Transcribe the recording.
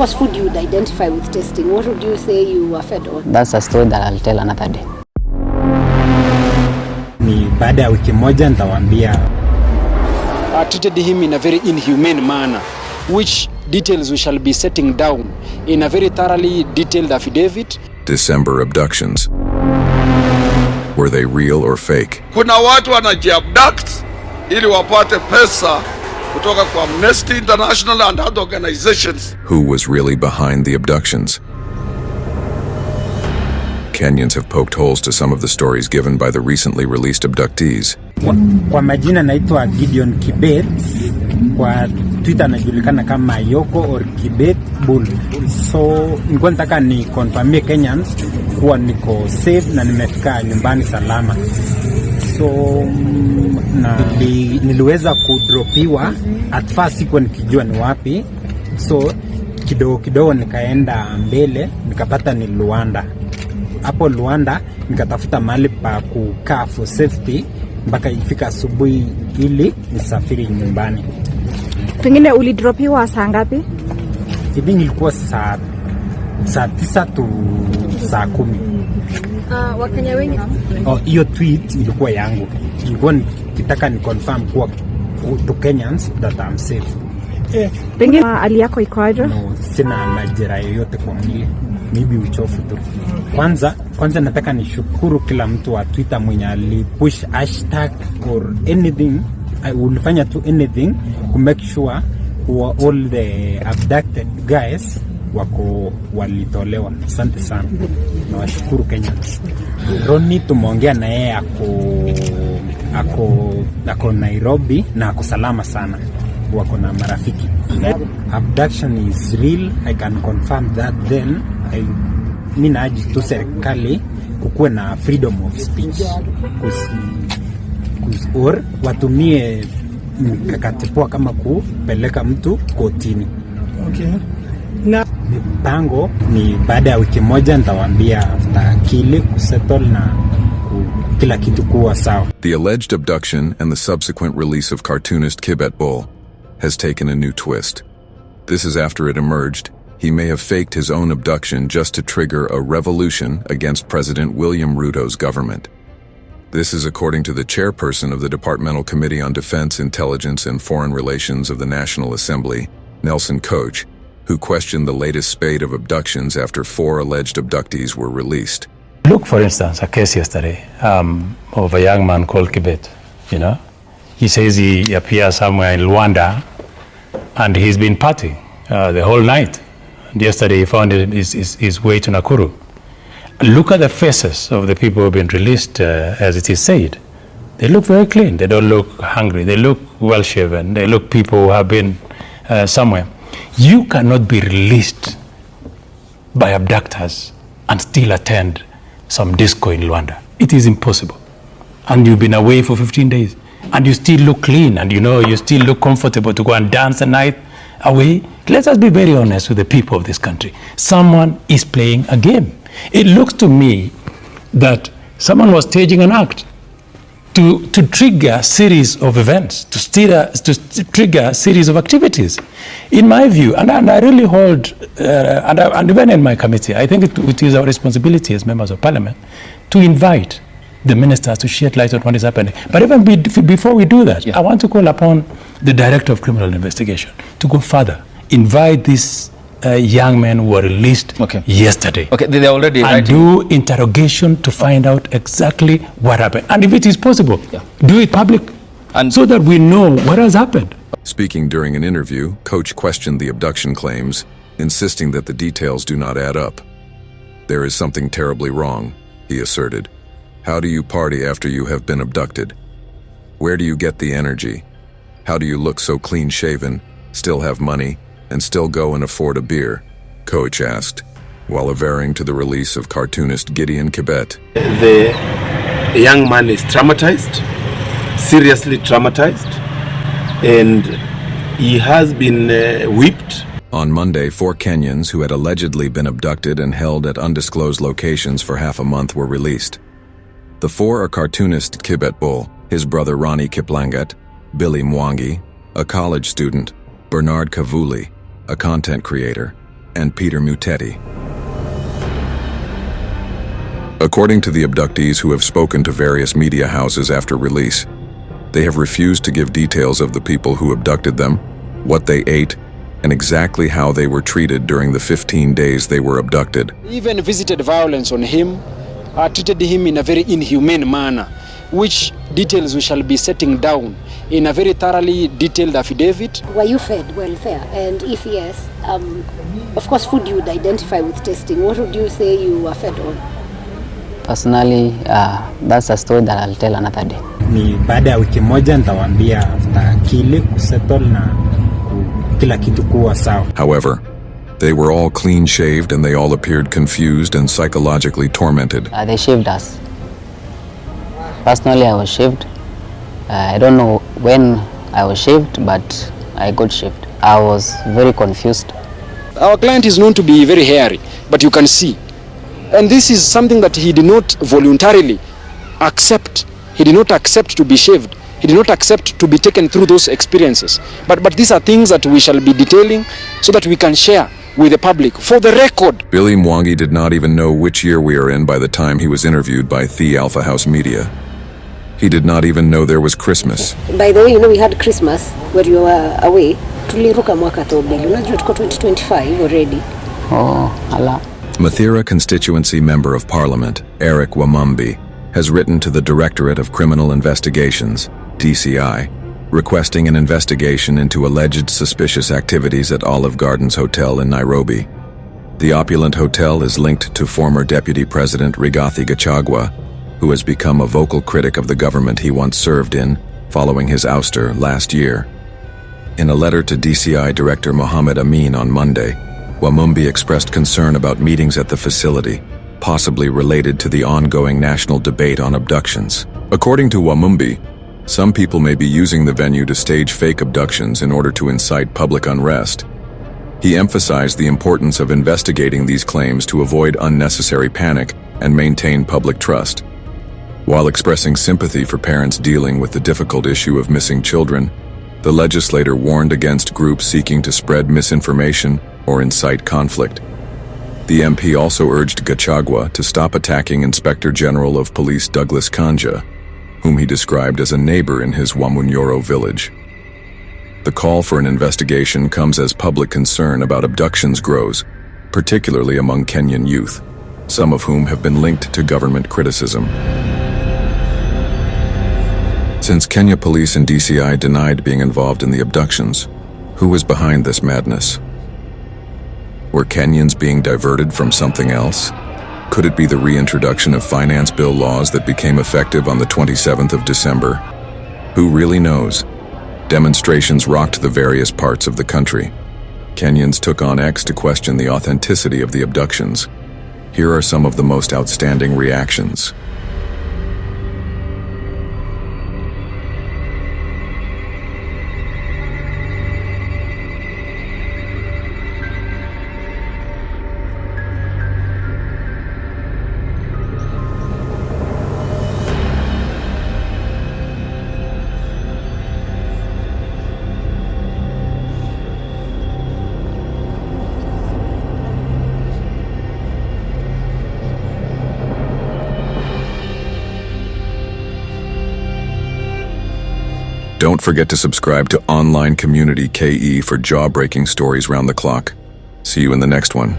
course, food you would identify with tasting. What would you say you were fed on? That's a story that I'll tell another day. Ni baada ya wiki moja nitawaambia. Treated him in a very inhumane manner, which details we shall be setting down in a very thoroughly detailed affidavit. December abductions. Were they real or fake? Kuna watu wanajiabduct ili wapate pesa kutoka kwa Amnesty International and other organizations. Who was really behind the abductions? Kenyans have poked holes to some of the stories given by the recently released abductees. Kwa majina naitwa Gideon Kibet, kwa Twitter najulikana kama Yoko or Kibet Bull. So nilikuwa nataka ni confirm Kenyans kuwa niko safe na nimefika nyumbani salama. So na niliweza kudropiwa at first, sikuwa nikijua ni wapi. So kidogo nikaenda mbele nikapata ni Luanda. Hapo Luanda nikatafuta mahali pa kukaa for safety mpaka ifika asubuhi ili nisafiri nyumbani. Pengine ulidropiwa saa ngapi? Hivi ilikuwa saa 9 to saa 10. Wakenya wengi? Hiyo tweet ilikuwa yangu. Ilikuwa nikitaka ni confirm kuwa to Kenyans that I'm safe. Pengine hali yako iko aje? No, sina majeraha yoyote kwa mwili. Maybe uchofu tu. Kwanza nataka nishukuru kila mtu wa Twitter mwenye alipush hashtag or anything. I will fanya to anything to make sure all the abducted guys walitolewa. Asante sana. Nawashukuru Kenya. Ronnie tumeongea na yeye ako Nairobi na ako salama sana. Wako na marafiki. Abduction is real. I can confirm that. Then ninaji tu serikali kukuwe na freedom of speech. Or watumie mikakati poa kama kupeleka mtu kotini. Okay. Na mipango ni baada ya wiki moja nitawaambia akili kusettle na kila kitu kuwa sawa. The alleged abduction and the subsequent release of cartoonist Kibet Bull has taken a new twist. This is after it emerged he may have faked his own abduction just to trigger a revolution against President William Ruto's government. This is according to the chairperson of the Departmental Committee on Defense, Intelligence and Foreign Relations of the National Assembly, Nelson Koch, who questioned the latest spate of abductions after 4 alleged abductees were released. Look, for instance, a case yesterday of a young man called Kibet. He says he appears somewhere in Rwanda and he's been partying the whole night. And yesterday he found his way to Nakuru. Look at the faces of the people who have been released, as it is said. They look very clean. They don't look hungry. They look well-shaven. They look people who have been somewhere. You cannot be released by abductors and still attend some disco in Rwanda. It is impossible. And you've been away for 15 days. And you still look clean. And you still look comfortable to go and dance a night away. Let us be very honest with the people of this country. Someone is playing a game. It looks to me that someone was staging an act to trigger a series of events, to trigger a series of activities. In my view, and I really hold, and even in my committee, I think it is our responsibility as members of parliament to invite the ministers to shed light on what is happening. But even before we do that, I want to call upon the Director of Criminal Investigation to go further, invite these young men who were released yesterday. Okay, they already and do interrogation to find out exactly what happened. And if it is possible, do it public, and so that we know what has happened. Speaking during an interview, Coach questioned the abduction claims, insisting that the details do not add up. There is something terribly wrong, he asserted. How do you party after you have been abducted? Where do you get the energy? How do you look so clean-shaven, still have money, and still go and afford a beer? Coach asked, while averring to the release of cartoonist Gideon Kibet. The young man is traumatized, seriously traumatized, and he has been whipped. On Monday, 4 Kenyans who had allegedly been abducted and held at undisclosed locations for half a month were released. The 4 are cartoonist Kibet Bull, his brother Ronnie Kiplangat, Billy Mwangi, a college student, Bernard Kavuli, a content creator, and Peter Mutetti. According to the abductees who have spoken to various media houses after release, they have refused to give details of the people who abducted them, what they ate, and exactly how they were treated during the 15 days they were abducted. Even visited violence on him, treated him in a very inhumane manner, which details we shall be setting down in a very thoroughly detailed affidavit. Were you fed welfare? And if yes, of course food you would identify with testing. What would you say you were fed on? Personally, that's a story that I'll tell another day. Ni baada ya wiki moja nitawaambia after kile kusettle na kila kitu kuwa sawa. However, they were all clean-shaved and they all appeared confused and psychologically tormented. They shaved us. Personally, I was shaved. I don't know when I was shaved, but I got shaved. I was very confused. Our client is known to be very hairy, but you can see. And this is something that he did not voluntarily accept. He did not accept to be shaved. He did not accept to be taken through those experiences. But these are things that we shall be detailing so that we can share with the public. For the record, Billy Mwangi did not even know which year we are in by the time he was interviewed by The Alpha House Media. He did not even know there was Christmas. By the way, we had Christmas where you were away. Tuliruka mwaka to Billy. Unajua tuko 2025 already. Oh, Allah. Mathira constituency member of parliament, Eric Wamumbi, has written to the Directorate of Criminal Investigations, DCI, requesting an investigation into alleged suspicious activities at Olive Gardens Hotel in Nairobi. The opulent hotel is linked to former Deputy President Rigathi Gachagua, who has become a vocal critic of the government he once served in, following his ouster last year. In a letter to DCI Director Mohammed Amin on Monday, Wamumbi expressed concern about meetings at the facility, possibly related to the ongoing national debate on abductions. According to Wamumbi, some people may be using the venue to stage fake abductions in order to incite public unrest. He emphasized the importance of investigating these claims to avoid unnecessary panic and maintain public trust. While expressing sympathy for parents dealing with the difficult issue of missing children, the legislator warned against groups seeking to spread misinformation or incite conflict. The MP also urged Gachagua to stop attacking Inspector General of Police Douglas Kanja, whom he described as a neighbor in his Wamunyoro village. The call for an investigation comes as public concern about abductions grows, particularly among Kenyan youth, some of whom have been linked to government criticism. Since Kenya police and DCI denied being involved in the abductions, who was behind this madness? Were Kenyans being diverted from something else? Could it be the reintroduction of finance bill laws that became effective on the 27th of December? Who really knows? Demonstrations rocked the various parts of the country. Kenyans took on X to question the authenticity of the abductions. Here are some of the most outstanding reactions. Don't forget to subscribe to Online Community KE for jaw-breaking stories round the clock. See you in the next one.